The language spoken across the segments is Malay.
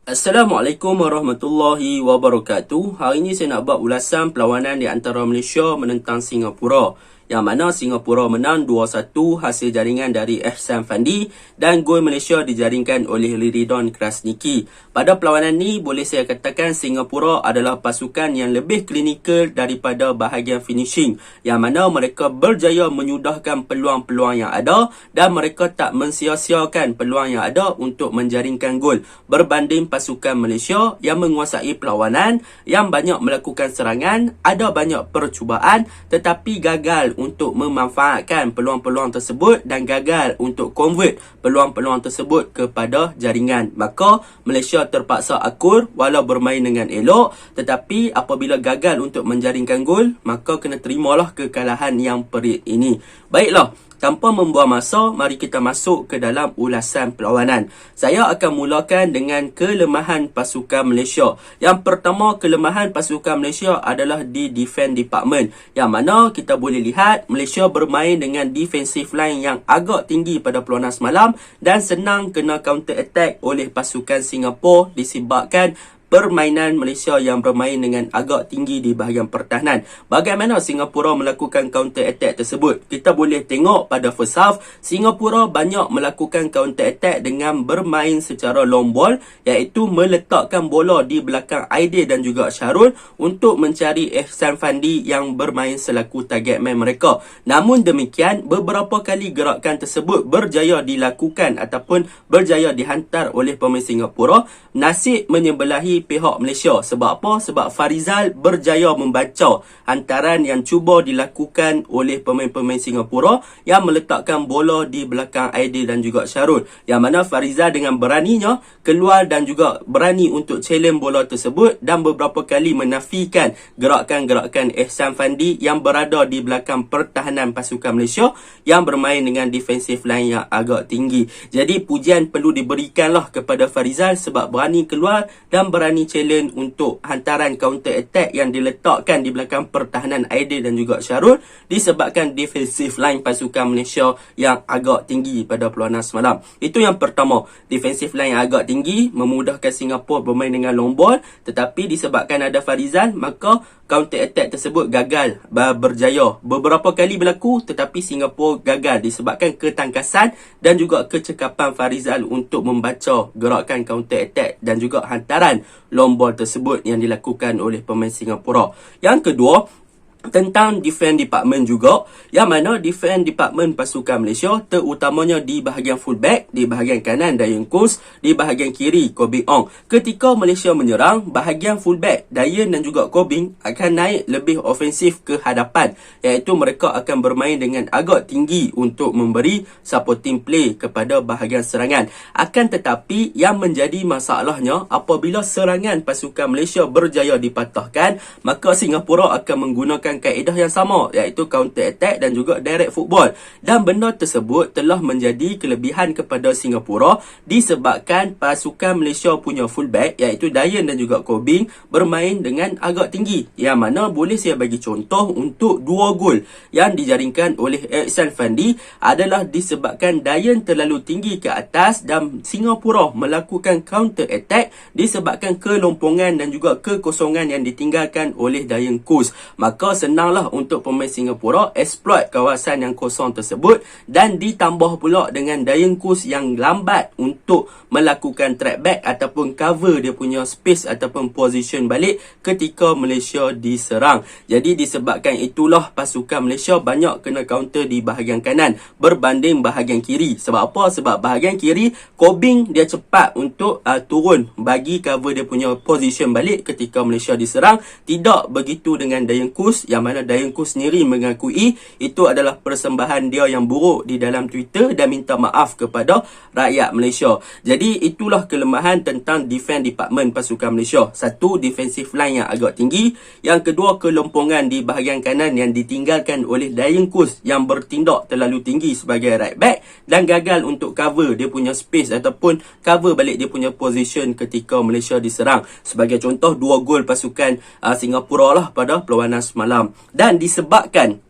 Assalamualaikum warahmatullahi wabarakatuh. Hari ini saya nak buat ulasan perlawanan di antara Malaysia menentang Singapura, yang mana Singapura menang 2-1 hasil jaringan dari Ihsan Fandi dan gol Malaysia dijaringkan oleh Liridon Krasniki. Pada perlawanan ni boleh saya katakan Singapura adalah pasukan yang lebih klinikal daripada bahagian finishing, yang mana mereka berjaya menyudahkan peluang-peluang yang ada dan mereka tak mensia-siakan peluang yang ada untuk menjaringkan gol berbanding pasukan Malaysia yang menguasai perlawanan, yang banyak melakukan serangan, ada banyak percubaan tetapi gagal untuk memanfaatkan peluang-peluang tersebut dan gagal untuk convert peluang-peluang tersebut kepada jaringan. Maka Malaysia terpaksa akur walau bermain dengan elok, tetapi apabila gagal untuk menjaringkan gol, maka kena terimalah kekalahan yang perit ini. Baiklah, tanpa membuang masa, mari kita masuk ke dalam ulasan perlawanan. Saya akan mulakan dengan kelemahan pasukan Malaysia. Yang pertama, kelemahan pasukan Malaysia adalah di defense department, yang mana kita boleh lihat Malaysia bermain dengan defensive line yang agak tinggi pada perlawanan semalam dan senang kena counter attack oleh pasukan Singapura disebabkan permainan Malaysia yang bermain dengan agak tinggi di bahagian pertahanan. Bagaimana Singapura melakukan counter attack tersebut? Kita boleh tengok pada first half, Singapura banyak melakukan counter attack dengan bermain secara long ball, iaitu meletakkan bola di belakang Aidil dan juga Syarul untuk mencari Ihsan Fandi yang bermain selaku target man mereka. Namun demikian, beberapa kali gerakan tersebut berjaya dilakukan ataupun berjaya dihantar oleh pemain Singapura. Nasib menyebelahi pihak Malaysia. Sebab apa? Sebab Farizal berjaya membaca hantaran yang cuba dilakukan oleh pemain-pemain Singapura yang meletakkan bola di belakang Aidil dan juga Syarul. Yang mana Farizal dengan beraninya keluar dan juga berani untuk challenge bola tersebut dan beberapa kali menafikan gerakan-gerakan Ihsan Fandi yang berada di belakang pertahanan pasukan Malaysia yang bermain dengan defensive line yang agak tinggi. Jadi pujian perlu diberikanlah kepada Farizal sebab berani keluar dan berani challenge untuk hantaran counter attack yang diletakkan di belakang pertahanan Aidil dan juga Syarul disebabkan defensive line pasukan Malaysia yang agak tinggi pada perlawanan semalam. Itu yang pertama, defensive line yang agak tinggi memudahkan Singapura bermain dengan long ball, tetapi disebabkan ada Farizal maka counter attack tersebut gagal berjaya. Beberapa kali berlaku tetapi Singapura gagal disebabkan ketangkasan dan juga kecekapan Farizal untuk membaca gerakan counter attack dan juga hantaran long ball tersebut yang dilakukan oleh pemain Singapura. Yang kedua, tentang defense department juga, yang mana defense department pasukan Malaysia terutamanya di bahagian fullback, di bahagian kanan Dayan Kus, di bahagian kiri Kobing Ong. Ketika Malaysia menyerang, bahagian fullback Dayan dan juga Kobing akan naik lebih ofensif ke hadapan, iaitu mereka akan bermain dengan agak tinggi untuk memberi supporting play kepada bahagian serangan. Akan tetapi yang menjadi masalahnya, apabila serangan pasukan Malaysia berjaya dipatahkan, maka Singapura akan menggunakan kaedah yang sama, iaitu counter attack dan juga direct football. Dan benda tersebut telah menjadi kelebihan kepada Singapura disebabkan pasukan Malaysia punya fullback, iaitu Dayan dan juga Kobing, bermain dengan agak tinggi. Yang mana boleh saya bagi contoh untuk 2 gol yang dijaringkan oleh Ihsan Fandi adalah disebabkan Dayan terlalu tinggi ke atas dan Singapura melakukan counter attack disebabkan kelompongan dan juga kekosongan yang ditinggalkan oleh Dayan Kus. Maka senanglah untuk pemain Singapura exploit kawasan yang kosong tersebut, dan ditambah pula dengan Dayan Kus yang lambat untuk melakukan track back ataupun cover dia punya space ataupun position balik ketika Malaysia diserang. Jadi disebabkan itulah pasukan Malaysia banyak kena counter di bahagian kanan berbanding bahagian kiri. Sebab apa? Sebab bahagian kiri Kobing dia cepat untuk turun bagi cover dia punya position balik ketika Malaysia diserang. Tidak begitu dengan Dayan Kus, yang mana Dayan Kus sendiri mengakui itu adalah persembahan dia yang buruk di dalam Twitter dan minta maaf kepada rakyat Malaysia. Jadi itulah kelemahan tentang defense department pasukan Malaysia. Satu, defensive line yang agak tinggi. Yang kedua, kelompongan di bahagian kanan yang ditinggalkan oleh Dayan Kus yang bertindak terlalu tinggi sebagai right back dan gagal untuk cover dia punya space ataupun cover balik dia punya position ketika Malaysia diserang. Sebagai contoh, 2 gol pasukan Singapura lah pada perlawanan semalam. Dan disebabkan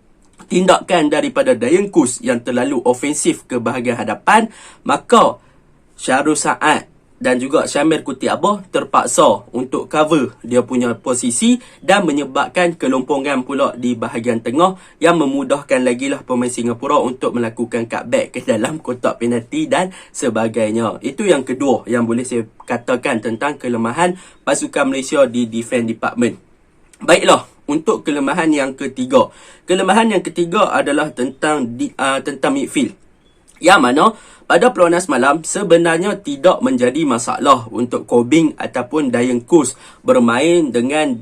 tindakan daripada Dayan Kus yang terlalu ofensif ke bahagian hadapan, maka Syarul Saad dan juga Syamir Kutiabah terpaksa untuk cover dia punya posisi dan menyebabkan kelompongan pula di bahagian tengah yang memudahkan lagi lah pemain Singapura untuk melakukan cutback ke dalam kotak penalti dan sebagainya. Itu yang kedua yang boleh saya katakan tentang kelemahan pasukan Malaysia di defense department. Baiklah, untuk kelemahan yang ketiga. Kelemahan yang ketiga adalah tentang midfield. Yang mana pada perlawanan semalam sebenarnya tidak menjadi masalah untuk Kobing ataupun Dayang Kus bermain dengan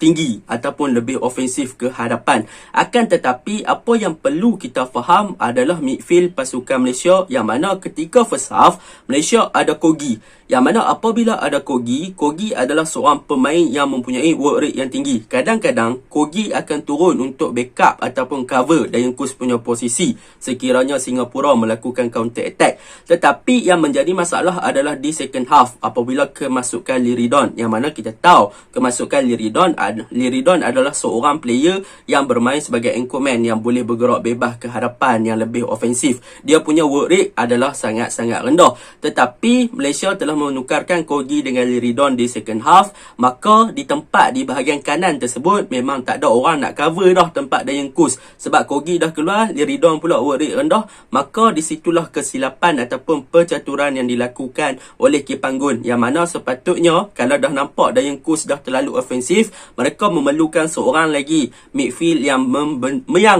tinggi ataupun lebih ofensif ke hadapan. Akan tetapi apa yang perlu kita faham adalah midfield pasukan Malaysia yang mana ketika first half Malaysia ada Kogi. Yang mana apabila ada Kogi adalah seorang pemain yang mempunyai work rate yang tinggi. Kadang-kadang Kogi akan turun untuk backup ataupun cover Dayang Kus punya posisi sekiranya Singapura melakukan counter attack. Tetapi yang menjadi masalah adalah di second half apabila kemasukan Liridon, yang mana kita tahu kemasukan Liridon adalah seorang player yang bermain sebagai anchorman yang boleh bergerak bebas ke hadapan yang lebih ofensif. Dia punya work rate adalah sangat-sangat rendah. Tetapi Malaysia telah menukarkan Kogi dengan Liridon di second half, maka di tempat di bahagian kanan tersebut memang tak ada orang nak cover dah tempat Dayang Kus. Sebab Kogi dah keluar, Liridon pula work rate rendah, maka disitulah kesilapan ataupun percaturan yang dilakukan oleh Kipanggun, yang mana sepatutnya kalau dah nampak Dayang Kus dah terlalu ofensif, mereka memerlukan seorang lagi midfield yang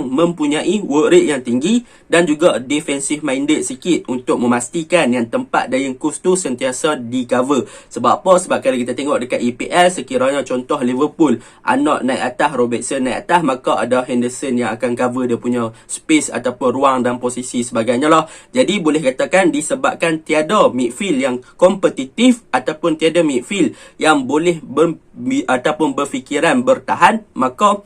mempunyai work rate yang tinggi dan juga defensive minded sikit untuk memastikan yang tempat Dayang Kus tu sentiasa di cover. Sebab apa? Sebab kalau kita tengok dekat EPL, sekiranya contoh Liverpool, Arnold naik atas, Robertson naik atas, maka ada Henderson yang akan cover dia punya space ataupun ruang dan posisi sebagainya lah. Jadi boleh katakan disebabkan tiada midfield yang kompetitif ataupun tiada midfield yang boleh ataupun berfikiran bertahan, maka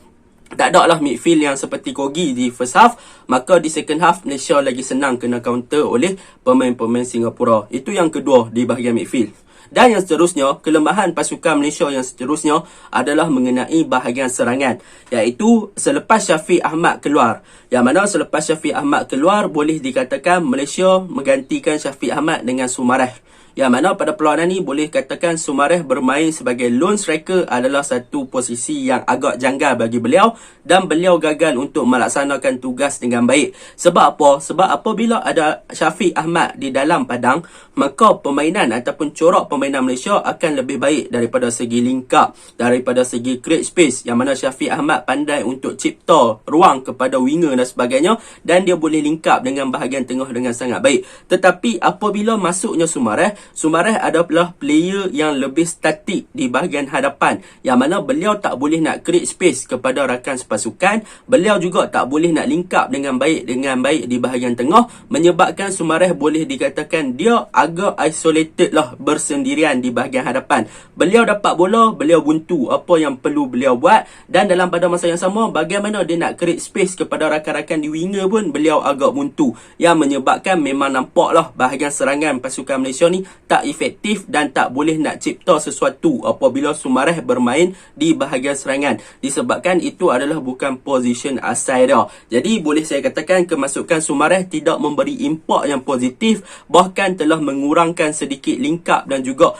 tak ada lah midfield yang seperti Kogi di first half, maka di second half Malaysia lagi senang kena counter oleh pemain-pemain Singapura. Itu yang kedua di bahagian midfield. Dan yang seterusnya, kelemahan pasukan Malaysia yang seterusnya adalah mengenai bahagian serangan, iaitu selepas Syafiq Ahmad keluar. Yang mana selepas Syafiq Ahmad keluar, boleh dikatakan Malaysia menggantikan Syafiq Ahmad dengan Sumareh. Yang mana pada perlawanan ni boleh katakan Sumareh bermain sebagai lone striker adalah satu posisi yang agak janggal bagi beliau dan beliau gagal untuk melaksanakan tugas dengan baik. Sebab apa? Sebab apabila ada Syafiq Ahmad di dalam padang, maka permainan ataupun corak permainan Malaysia akan lebih baik daripada segi link up, daripada segi create space, yang mana Syafiq Ahmad pandai untuk cipta ruang kepada winger dan sebagainya, dan dia boleh link up dengan bahagian tengah dengan sangat baik. Tetapi apabila masuknya Sumareh adalah player yang lebih statik di bahagian hadapan, yang mana beliau tak boleh nak create space kepada rakan sepasukan, beliau juga tak boleh nak link up dengan baik di bahagian tengah, menyebabkan Sumareh boleh dikatakan dia agak isolated lah, bersendirian di bahagian hadapan. Beliau dapat bola, beliau buntu apa yang perlu beliau buat, dan dalam pada masa yang sama bagaimana dia nak create space kepada rakan-rakan di winger pun beliau agak buntu, yang menyebabkan memang nampaklah bahagian serangan pasukan Malaysia ni tak efektif dan tak boleh nak cipta sesuatu apabila Sumareh bermain di bahagian serangan, disebabkan itu adalah bukan position asal dia. Jadi boleh saya katakan kemasukan Sumareh tidak memberi impak yang positif, bahkan telah mengurangkan sedikit link up dan juga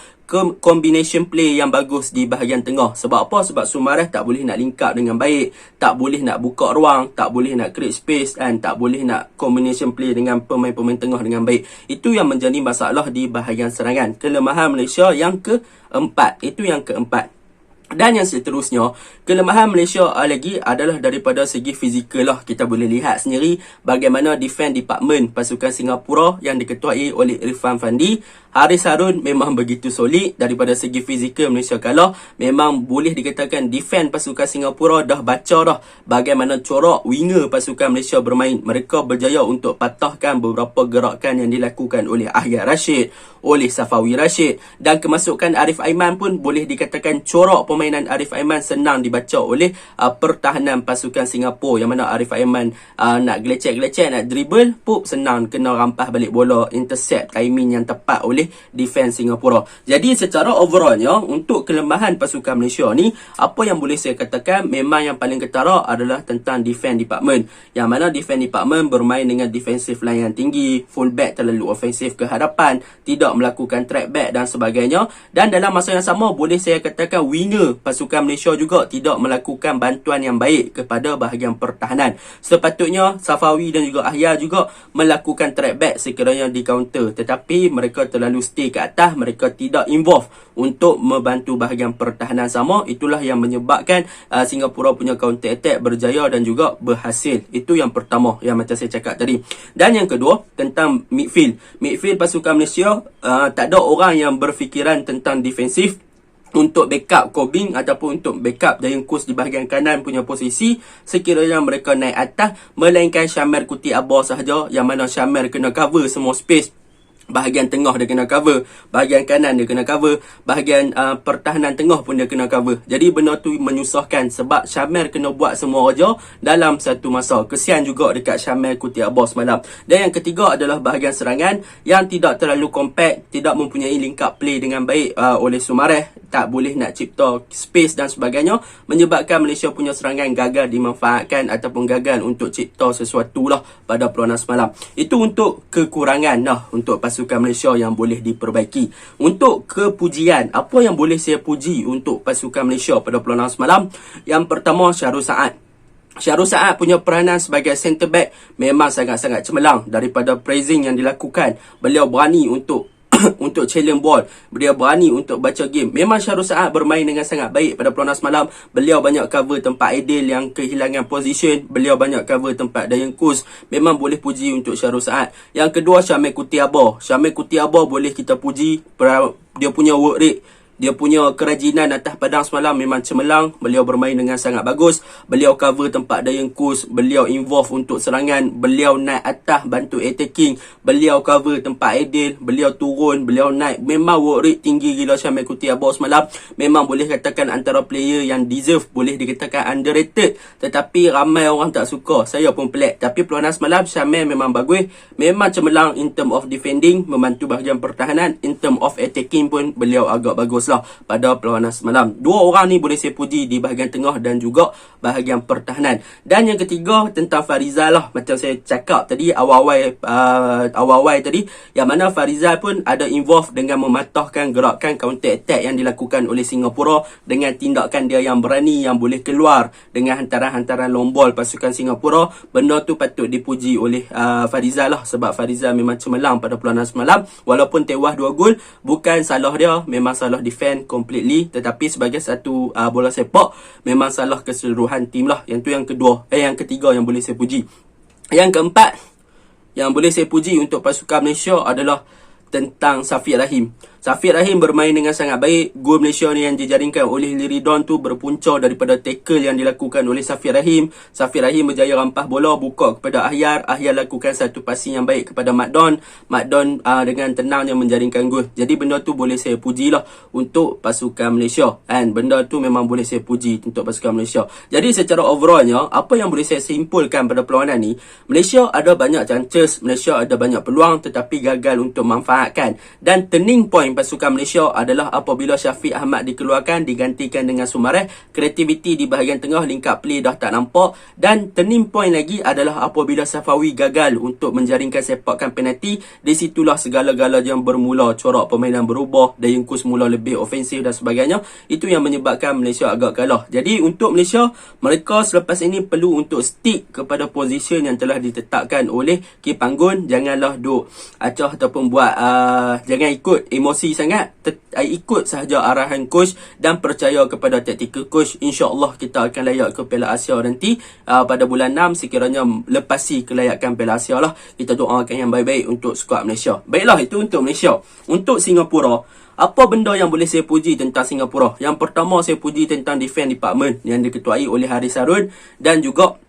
combination play yang bagus di bahagian tengah. Sebab apa? Sebab Sumareh tak boleh nak link up dengan baik, tak boleh nak buka ruang, tak boleh nak create space dan tak boleh nak combination play dengan pemain-pemain tengah dengan baik. Itu yang menjadi masalah di bahagian serangan. Kelemahan Malaysia yang keempat. Itu yang keempat. Dan yang seterusnya, kelemahan Malaysia lagi adalah daripada segi fizikal lah. Kita boleh lihat sendiri bagaimana defense department pasukan Singapura yang diketuai oleh Irfan Fandi. Haris Harun memang begitu solid. Daripada segi fizikal Malaysia kalah. Memang boleh dikatakan defense pasukan Singapura dah baca dah bagaimana corak winger pasukan Malaysia bermain. Mereka berjaya untuk patahkan beberapa gerakan yang dilakukan oleh Ahmad Rashid, oleh Safawi Rashid, dan kemasukan Arif Aiman pun boleh dikatakan corak permainan Arif Aiman senang dibaca oleh pertahanan pasukan Singapura, yang mana Arif Aiman nak gelecek-gelecek, nak dribble, senang kena rampas balik bola, intercept timing yang tepat oleh defense Singapura. Jadi secara overallnya untuk kelemahan pasukan Malaysia ni, apa yang boleh saya katakan memang yang paling ketara adalah tentang defense department, yang mana defense department bermain dengan defensive line yang tinggi, fullback terlalu ofensif ke hadapan, tidak tidak melakukan track back dan sebagainya. Dan dalam masa yang sama, boleh saya katakan winger pasukan Malaysia juga tidak melakukan bantuan yang baik kepada bahagian pertahanan. Sepatutnya Safawi dan juga Ahya juga melakukan track back sekiranya di counter, tetapi mereka terlalu stay ke atas, mereka tidak involve untuk membantu bahagian pertahanan sama. Itulah yang menyebabkan Singapura punya counter attack berjaya dan juga berhasil. Itu yang pertama yang macam saya cakap tadi. Dan yang kedua tentang midfield. Midfield pasukan Malaysia tak ada orang yang berfikiran tentang defensif untuk backup Kobing ataupun untuk backup Dayang Kus di bahagian kanan punya posisi sekiranya mereka naik atas, melainkan Syamir Kuti Abah sahaja, yang mana Syamir kena cover semua space. Bahagian tengah dia kena cover, bahagian kanan dia kena cover, bahagian pertahanan tengah pun dia kena cover. Jadi benda tu menyusahkan sebab Syamir kena buat semua raja dalam satu masa. Kesian juga dekat Syamir Kuti Abah semalam. Dan yang ketiga adalah bahagian serangan yang tidak terlalu compact, tidak mempunyai link up play dengan baik oleh Sumareh, tak boleh nak cipta space dan sebagainya, menyebabkan Malaysia punya serangan gagal dimanfaatkan ataupun gagal untuk cipta sesuatu lah pada perlawanan semalam. Itu untuk kekurangan lah untuk pasukan Malaysia yang boleh diperbaiki. Untuk kepujian, apa yang boleh saya puji untuk pasukan Malaysia pada perlawanan semalam? Yang pertama, Syarul Saad. Syarul Saad punya peranan sebagai centre back memang sangat-sangat cemerlang daripada praising yang dilakukan. Beliau berani untuk untuk challenge ball, beliau berani untuk baca game. Memang Syarul Saad bermain dengan sangat baik pada perlawanan semalam. Beliau banyak cover tempat Aidil yang kehilangan position, beliau banyak cover tempat Dayang Kus. Memang boleh puji untuk Syarul Saad. Yang kedua, Syamir Kuti Abah. Syamir Kuti Abah boleh kita puji, dia punya work rate, dia punya kerajinan atas padang semalam memang cemerlang. Beliau bermain dengan sangat bagus. Beliau cover tempat Dayang Kus, beliau involve untuk serangan, beliau naik atas bantu attacking, beliau cover tempat Aidil, beliau turun, beliau naik. Memang work rate tinggi gila Syamir Kuti Abah semalam. Memang boleh katakan antara player yang deserve, boleh dikatakan underrated, tetapi ramai orang tak suka. Saya pun pelik. Tapi perlawanan semalam Syamir memang bagus, memang cemerlang in term of defending, membantu bahagian pertahanan. In term of attacking pun beliau agak bagus pada perlawanan semalam. Dua orang ni boleh saya puji di bahagian tengah dan juga bahagian pertahanan. Dan yang ketiga tentang Farizal lah, macam saya cakap tadi awal-awal tadi, yang mana Farizal pun ada involve dengan mematahkan gerakan counter attack yang dilakukan oleh Singapura dengan tindakan dia yang berani, yang boleh keluar dengan hantaran-hantaran long ball pasukan Singapura. Benda tu patut dipuji oleh Farizal lah, sebab Farizal memang cemerlang pada perlawanan semalam. Walaupun tewas 2 gol, bukan salah dia, memang salah defense completely, tetapi sebagai satu bola sepak memang salah keseluruhan tim lah. Yang tu yang kedua, yang ketiga yang boleh saya puji. Yang keempat yang boleh saya puji untuk pasukan Malaysia adalah tentang Safiq Rahim. Safiq Rahim bermain dengan sangat baik. Gol Malaysia ni yang dijaringkan oleh Liridon tu berpunca daripada tackle yang dilakukan oleh Safiq Rahim. Safiq Rahim berjaya rampas bola, buka kepada Ahyar. Ahyar lakukan satu passing yang baik kepada Mat Don. Mat Don dengan tenangnya menjaringkan gol. Jadi benda tu boleh saya puji lah untuk pasukan Malaysia. And benda tu memang boleh saya puji untuk pasukan Malaysia. Jadi secara overallnya, apa yang boleh saya simpulkan pada perlawanan ni, Malaysia ada banyak chances, Malaysia ada banyak peluang, tetapi gagal untuk manfaatkan. Dan turning point pasukan Malaysia adalah apabila Syafiq Ahmad dikeluarkan, digantikan dengan Sumareh. Kreativiti di bahagian tengah, link up play dah tak nampak. Dan turning point lagi adalah apabila Safawi gagal untuk menjaringkan sepakan penalti. Di situlah segala-gala yang bermula, corak permainan berubah, Dayang Kus mula lebih ofensif dan sebagainya. Itu yang menyebabkan Malaysia agak kalah. Jadi untuk Malaysia, mereka selepas ini perlu untuk stick kepada position yang telah ditetapkan oleh Ki Panggun. Janganlah duk acah ataupun buat jangan ikut emosi sangat, ikut sahaja arahan coach dan percaya kepada tactical coach. InsyaAllah kita akan layak ke Piala Asia nanti pada bulan 6, sekiranya lepasi kelayakan Piala Asia lah. Kita doakan yang baik-baik untuk skuad Malaysia. Baiklah, itu untuk Malaysia. Untuk Singapura, apa benda yang boleh saya puji tentang Singapura? Yang pertama, saya puji tentang defense department yang diketuai oleh Haris Harun dan juga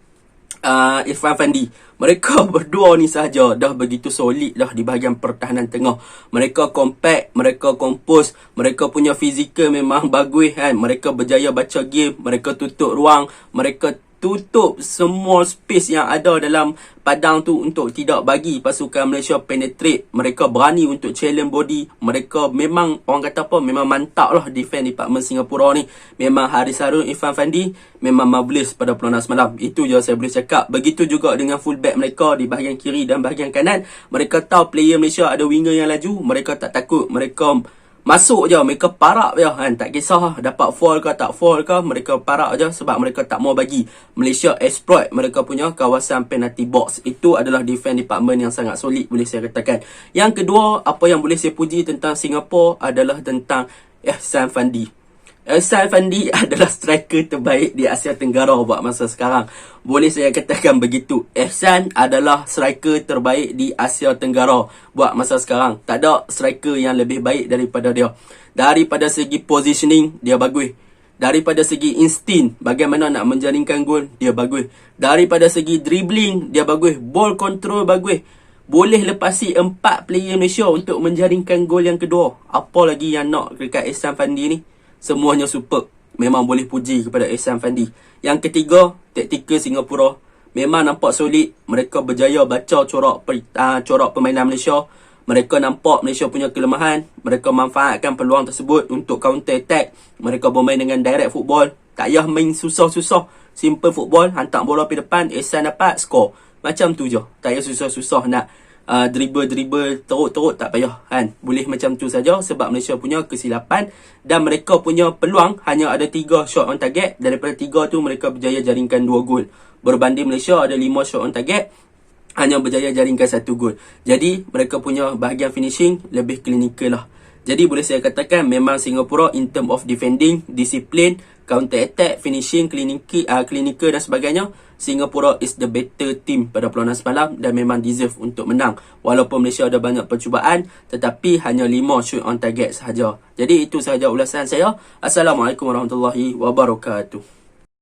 Irfan Fandi. Mereka berdua ni sahaja dah begitu solid dah di bahagian pertahanan tengah. Mereka compact, mereka kompos, mereka punya fizikal memang bagus kan. Mereka berjaya baca game, mereka tutup ruang, mereka tutup semua space yang ada dalam padang tu untuk tidak bagi pasukan Malaysia penetrate. Mereka berani untuk challenge body. Mereka memang, orang kata apa, memang mantap lah defend department Singapura ni. Memang Haris Harun, Irfan Fandi memang marvelous pada perlawanan semalam. Itu je saya boleh cakap. Begitu juga dengan fullback mereka di bahagian kiri dan bahagian kanan. Mereka tahu player Malaysia ada winger yang laju. Mereka tak takut. Mereka masuk je, mereka parak je kan. Tak kisah dapat fall ke tak fall ke, mereka parak je sebab mereka tak mau bagi Malaysia exploit mereka punya kawasan penalty box. Itu adalah defense department yang sangat solid, boleh saya katakan. Yang kedua, apa yang boleh saya puji tentang Singapura adalah tentang Ihsan Fandi. Ihsan Fandi adalah striker terbaik di Asia Tenggara buat masa sekarang. Boleh saya katakan begitu. Ihsan adalah striker terbaik di Asia Tenggara buat masa sekarang. Tak ada striker yang lebih baik daripada dia. Daripada segi positioning, dia bagus. Daripada segi insting, bagaimana nak menjaringkan gol, dia bagus. Daripada segi dribbling, dia bagus. Ball control bagus. Boleh lepasi 4 player Malaysia untuk menjaringkan gol yang kedua. Apa lagi yang nak dekat Ihsan Fandi ni? Semuanya super. Memang boleh puji kepada Ihsan Fandi. Yang ketiga, taktikal Singapura memang nampak solid. Mereka berjaya baca corak permainan Malaysia. Mereka nampak Malaysia punya kelemahan. Mereka manfaatkan peluang tersebut untuk counter attack. Mereka bermain dengan direct football. Tak payah main susah-susah. Simple football. Hantar bola pergi depan. Ihsan dapat, score. Macam tu je. Tak payah susah-susah nak dribble teruk-teruk, tak payah kan. Boleh macam tu saja sebab Malaysia punya kesilapan dan mereka punya peluang hanya ada 3 shot on target. Daripada 3 tu mereka berjaya jaringkan 2 gol. Berbanding Malaysia ada 5 shot on target, hanya berjaya jaringkan 1 gol. Jadi mereka punya bahagian finishing lebih klinikal lah. Jadi boleh saya katakan memang Singapura in term of defending, disiplin, counter attack, finishing, klinikal dan sebagainya, Singapura is the better team pada perlawanan semalam dan memang deserve untuk menang. Walaupun Malaysia ada banyak percubaan, tetapi hanya 5 shoot on target sahaja. Jadi itu sahaja ulasan saya. Assalamualaikum warahmatullahi wabarakatuh.